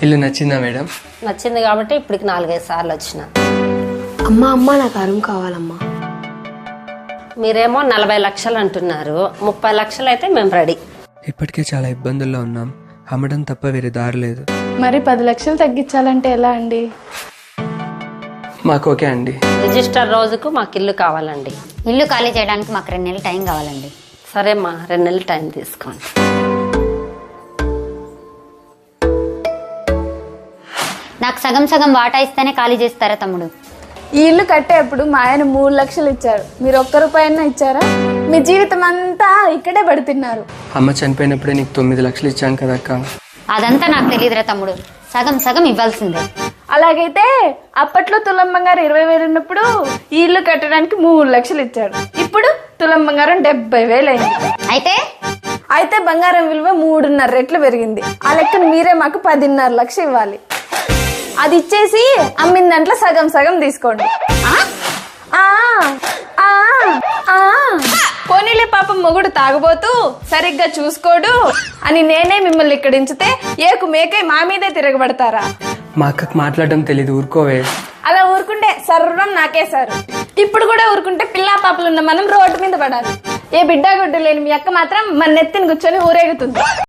ఇల్లు నచ్చిందా మేడం? నచ్చింది కాబట్టి ఇప్పటికి 4-5 సార్లు వచ్చిన. అమ్మ నాకు రూమ్ కావాలమ్మా. మీరేమో 40 లక్షలు అంటున్నారు, 30 లక్షలు అయితే మేము రెడీ. ఇప్పటికే చాలా ఇబ్బందుల్లో ఉన్నాం, అమ్మడం తప్ప వేరే దారి లేదు. మరి 10 లక్షలు తగ్గించాలంటే ఎలా అండి? మాకు ఓకే అండి. రిజిస్టర్ రోజుకు మాకు ఇల్లు కావాలండి. ఇల్లు ఖాళీ చేయడానికి మాకు 2 నెలలు టైం కావాలండి. సరేమ్మా, 2 నెలలు టైం తీసుకోండి. నాకు సగం సగం వాటా ఇస్తేనే ఖాళీ చేస్తారా తమ్ముడు? ఈ ఇల్లు కట్టేప్పుడు మా ఆయన 3 లక్షలు ఇచ్చారు, మీరు 1 రూపాయి ఇచ్చారా? మీ జీవితం అంతా ఇక్కడే పడుతున్నారు. అమ్మ చనిపోయినప్పుడే నీకు 9 లక్షలు ఇచ్చాను కదక్క. అదంతా నాకు తెలియదురా తమ్ముడు, సగం సగం ఇవ్వాల్సిందే. అలాగైతే అప్పట్లో తులం బంగారం 20,000 ఉన్నప్పుడు ఈ ఇల్లు కట్టడానికి 3 లక్షలు ఇచ్చాడు. ఇప్పుడు తులం బంగారం 70,000 అయింది. అయితే బంగారం విలువ 3.5 రెట్లు పెరిగింది. ఆ లెక్కను మీరే మాకు 10.5 లక్షలు ఇవ్వాలి. అది ఇచ్చేసి అమ్మిన దాంట్లో సగం సగం తీసుకోండి. పోనీలే, పాపం మొగుడు తాగుబోతూ సరిగ్గా చూసుకోడు అని నేనే మిమ్మల్ని ఇక్కడ ఉంచితే ఏకు మేకే మా మీదే తిరగబడతారా? మా అక్కకు మాట్లాడడం తెలీదు, ఊరుకోవే. అలా ఊరుకుంటే సర్వం నాకేశారు. ఇప్పుడు కూడా ఊరుకుంటే పిల్లా పాపలున్న మనం రోడ్డు మీద పడాలి. ఏ బిడ్డ గుడ్డు లేని మీ అక్క మాత్రం మన నెత్తిని కూర్చొని ఊరేగుతుంది.